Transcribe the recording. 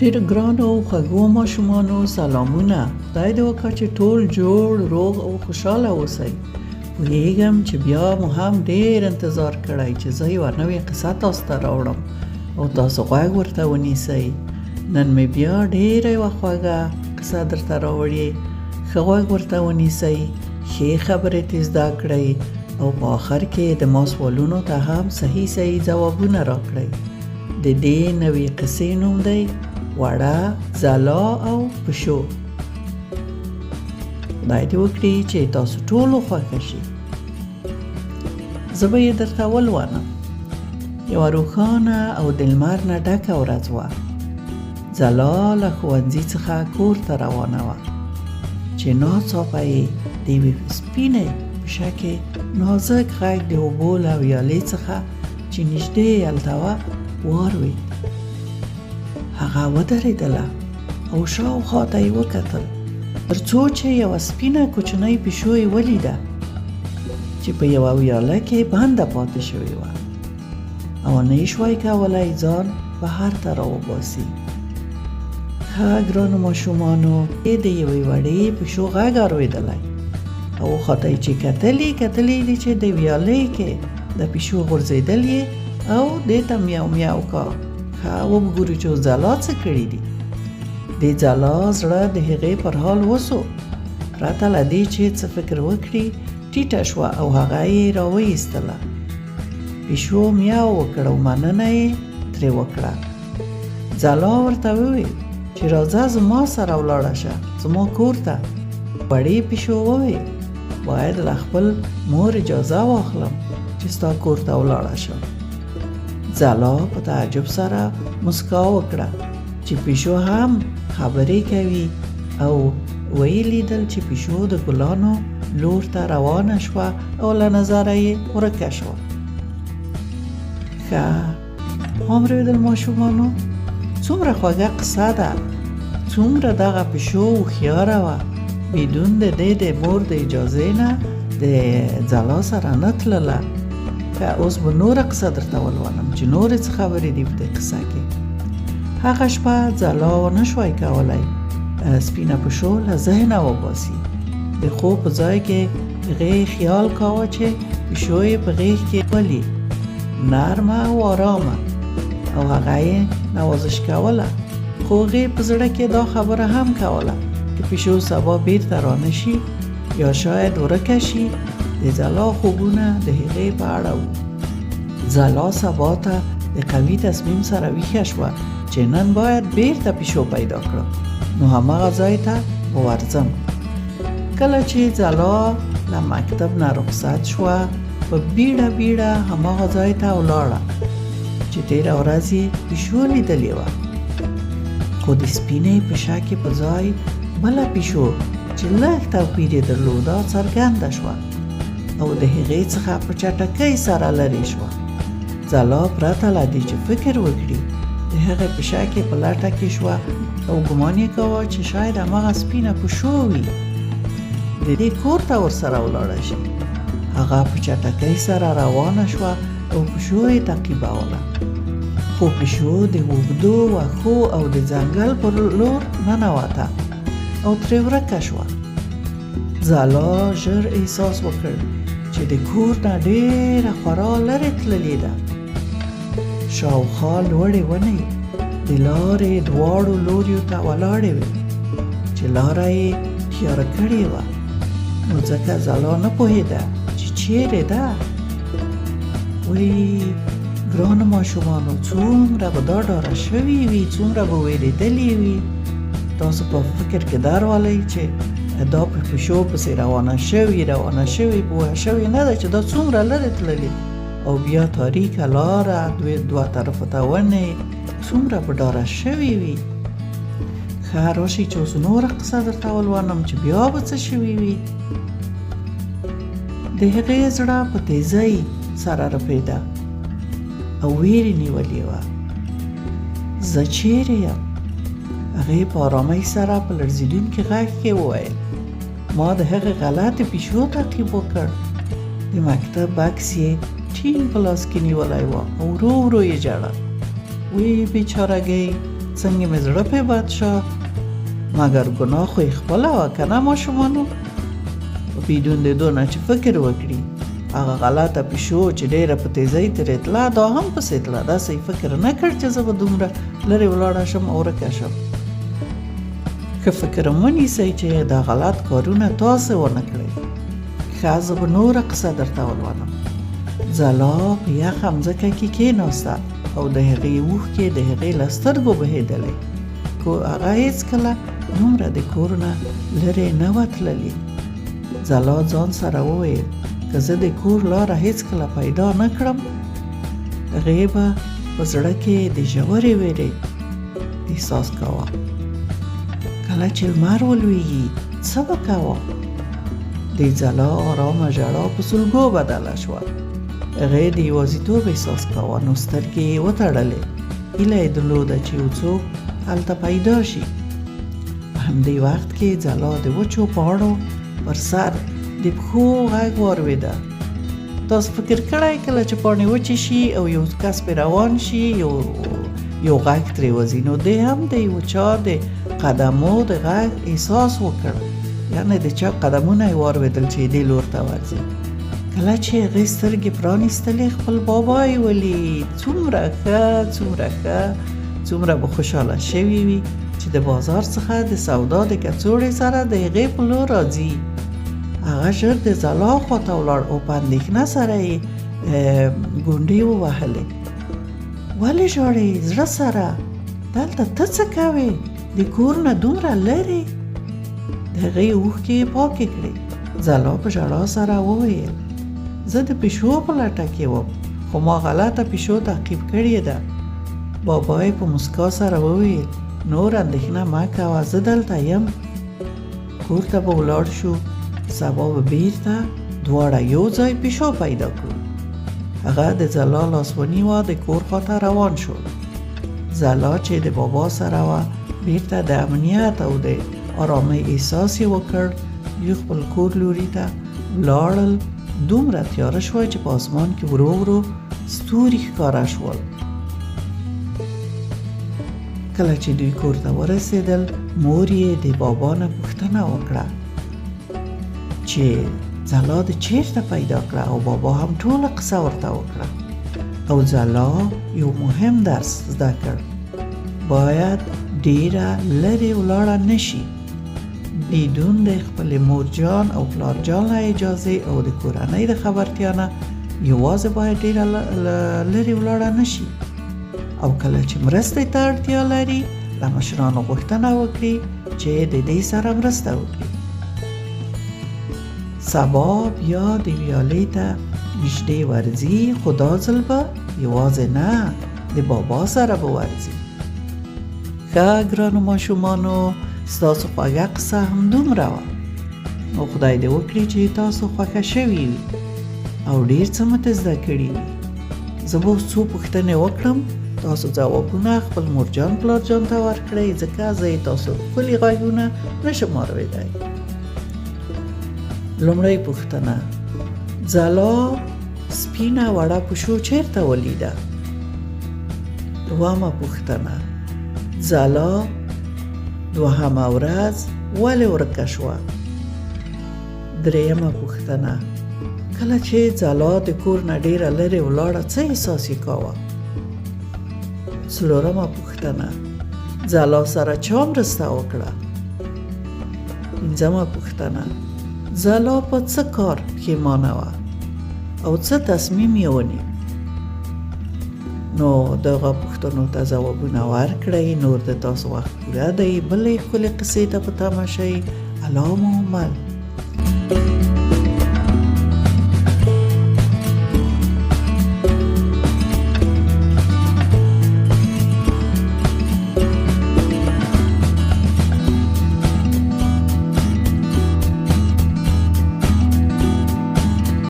ډېر ګرانو او خوږو ماشومانو سلامونه. خدای دې وکړه چې ټول جوړ روغ او خوشحاله اوسئ. پوهېږم چې بیا مو هم ډېر انتظار کړی چې زه یوه نوې قصه تاسو ته راوړم او تاسو غوږ ورته ونیسئ. نن مې بیا ډېره یوه خوږه قصه درته راوړې. ښه غوږ ورته ونیسئ، ښې خبرې ترې زده کړئ او په آخر کې د ما سوالونو ته هم صحیح ځوابونه راکړئ. د دې نوې قصې نوم دی وړه، ځلا او پیشو. خدای دې وکړي چې تاسو ټولو خوښه شي. زه به یې درته ولولم. یوه روښانه او د لمر نه ډکه ورځ وه. ځلا له ښوونځي څخه کور ته روانه وه چې ناڅاپه یې د یوې سپینې پشکې نازک غږ د اوبو له ویالې څخه چې نږدې هلته وه واورېد. هغه ودرېدله او شاوخوا ته یې وکتل، تر څو چې یوه سپینه کوچنۍ پیشو یې ولیده چې په یوه ویاله کې بنده پاتې شوې وه او نه یې شوای کولی ځان بهر ته راوباسي. ښه ګرانو ماشومانو، د یوې وړې پیشو غږ اورېدلی او خواته یې چې کتلې دي چې د ویالې کې د پیشو غورځېدل یې او دې ته میاو میاو کا. ښه وګورو چې ځلا څه کړي دي. د ځلا زړه د هغې پر حال وسو. پرته له دې چې څه فکر وکړي ټیټه شوه او هغه یې راویستله. پیشو میاو وکړ او مننه یې ترې وکړه. ځلا ورته وویل چې راځه زما سره ولاړه شه زما کور ته. وړې پیشو وویل باید له خپل مور اجازه واخلم چې ستا کور ته ولاړه شم. ځلا په تعجب سره مسکا وکړه چې پیشو هم خبرې کوي او ویې لیدل چې پیشو د ګلانو لور ته روانه شوه او له نظره یې ورکه شوه. ښه واورېدل ماشومانو، څومره خوږه قصه ده. څومره دغه پیشو هوښیاره وه. بدون د دې د مور د اجازې نه د ځلا سره نه تلله. اوس به نوره قصه درته ولولم چې نورې څه خبرې دي په دې قصه کې. هغه شپه ځلا ونه شوای کولی سپینه پیشو له ذهنه وباسي. د خوب په ځای کې هغې خیال کاوه چې پیشو یې په غېږ کې ولي، نرمه او آرامه، او هغه یې نوازش کوله. خو هغې په زړه کې دا خبره هم کوله که پیشو سبا بیرته رانشي یا شاید ورکه شي. د ځلا خوبونه د هغې په اړه وو. ځلا سبا ته د قوي تصمیم سره ویښه شوه چې نن باید بیرته پیشو پیدا کړم، نو هماغه ځای ته ورځم. کله چې ځلا له مکتب نه رخصت شوه په بیړه هماغه ځای ته ولاړه چې تېره ورځ یې پیشو لیدلې وه. خو د سپینې پشکې په ځای بله پیشو چې لږ توپیر یې درلوده څرګنده شوه او د هغې څخه په چټکۍ سره لرې شوه. ځلا پرته له دې چې فکر وکړي د هغې پشکې په لټه کې شوه او ګمان یې کاوه چې شاید هماغه سپینه پیشو وي، د دې کور ته ورسره ولاړه شي. هغه په چټکۍ سره روانه شوه او پیشو یې تعقیبوله. خو پیشو د اوږدو وښو او د ځنګل پر لور ننوته او ترې ورکه شوه. ځلا ژر احساس وکړ چې د کور نه ډېره خورا لرې تللې ده. شاوخوا لوړې ونې د لارې دواړو لوریو ته ولاړې وې چې لاره یې تیاره کړې وه، نو ځکه ځلا نه پوهېده چې چیرې ده. وی ګرانو ماشومانو، څومره به دا ډاره شوي وي، څومره به وېرېدلې وي. تاسو په فکر کې درولئ چې دا په پیشو پسې روانه شوې پوه شوې نه ده چې دا څومره لرې تللې او بیا تاریکه لاره دوه طرفو ته ونې، څومره به ډاره شوې وي. ښه راشئ چې اوس نوره قصه درته ولولم چې بیا به څه شوي وي. د هغې زړه په تیزۍ سره رپېده او ویرې نیولې وه. زه چیرې یم؟ هغې په آرامۍ سره په لړزېدونکي غږ کې وویل ما د هغې غلطې پیشو تعقیب وکړ. د مکتب بکس یې ټینګ په لاس کې نیولی و او ورو یې ژړل. وی بیچارهګۍ، څنګه مې زړه پې بد شو، مګر ګناه خو یې خپله وه که نه ماشومانو. بدون د دونه چې فکر وکړي هغه غلطه پیشو چې ډېره په تیزۍ تېرېدله دا هم پسې تله. داسې فکر نه کړ چې زه به دومره لرې ولاړه شم او ورکه شم. که فکر ونیسئ چې دا غلط کارونه تاسې ونه کړئ. ښه زه به نوره قصه درته ولولم. ځلا په یخه مځکه کې کېناسته او د هغې اوښکې د هغې له سترګو بهېدلې. هغه هېڅکله دومره د کور نه لرې نه وه تللې. ځلا ځان سره وویل که زه د کور لاره هېڅکله پیدا نه کړم، هغې به په زړه کې د ژورې وېرې احساس کوه. کله چې لمر ولویږي څه به کوه؟ د ځلا ارامه ژړا په سلګو بدله شوه. هغې د یوازیتوب احساس کوه، نو سترګې یې وتړلې. هیله یې درلوده چې یو څوک هلته پیدا شي. په همدې وخت کې ځلا د وچو پاڼو پر سر د پښو غږ واورېده. تاسو فکر کړی کله چې پاڼې وچې شي او یو کس پرې روان شي یو غږ ترې وځي، نو دی هم د یو چا د قدمو د غږ احساس وکړ، یعنې د چا قدمونه یې واورېدل چې دې لور ته ورځي. کله چې هغې سترګې پرانیستلې خپل بابا یې ولید. څومره ښه څومره ښه، څومره به خوشحاله شوي وي چې د بازار څخه د سودا د کڅوړې سره د هغې په لور راځي. هغه ژر د ځلا خواته ولاړ او په اندېښنه سره یې ګونډې ووهلې. ولې ژاړې زړه سره؟ دلته ته څه کوې؟ د کور نه دومره لرې؟ د هغې اوښکې یې پاکې کړې. ځلا په ژړا سره وویل زه د پیشو په لټه کې وم، خو ما غلطه پیشو تعقیب کړې ده. بابا یې په مسکا سره وویل نور اندېښنه مه کوه، زه دلته یم. کور ته به ولاړ شو، سبا به بیرته دواړه یو ځای پیشو پیدا کړو. هغه د ځلا لاس ونیوه، د کور خواته روان شو. ځلا چې د بابا سره وه بیرته د امنیت او د آرامۍ احساس یې وکړ. دوی خپل کور لوري ته ولاړل. دومره تیاره شوه چې په اسمان کې ورو ورو ستوري ښکاره شول. کله چې دوی کور ته ورسېدل، مور یې د بابا نه پوښتنه وکړه چې ځلا د چیرته پیدا کړه، او بابا هم ټوله قصه ورته وکړه. او ځلا یو مهم درس زده کړ، باید ډیره لرې ولاړه نشي. بدون د خپل مورجان او پلارجان له اجازې او د کورنۍ د خبرتیا نه یوازې باید ډیره لرې ولاړه نشي. او کله چې مرستې ته اړتیا لري له مشرانو غوښتنه وکړي چې د دې سره مرسته وکړي. سبا بیا د ویالې ته نږدې ورځي، خو دا ځل به یوازې نه، د بابا سره به ورځي. ښه ګرانو ماشومانو، ستاسو خوږه قصه همدومره وه. نو خدای دې وکړي چې تاسو خوښه شوي وي او ډېر څه مو ته زده کړي وي. زه به اوس څو پوښتنې وکړم، تاسو ځوابونه خپل مورجان پلارجان ته ورکړئ، ځکه زه یې تاسو ښکلي غږونه نشم اورېدی. لومړۍ پوښتنه، ځلا سپینه وړه پیشو چیرته ولیده؟ دوهمه پوښتنه، ځلا دوهمه ورځ ولې ورکه شوه؟ درېیمه پوښتنه، کله چې ځلا د کور نه ډېره لرې ولاړه څه احساس یې کاوه؟ څلورمه پوښتنه، ځلا سره چا مرسته وکړه؟ پنځمه پوښتنه، ځلا په څه کار پښیمانه وه او څه تصمیم یې ونیو؟ نو دغه پوښتنو ته ځوابونه ورکړئ. نور د تاسو وخت پوره دی. بلې ښکلې قصې ته په تمه شئ. الله مو مل.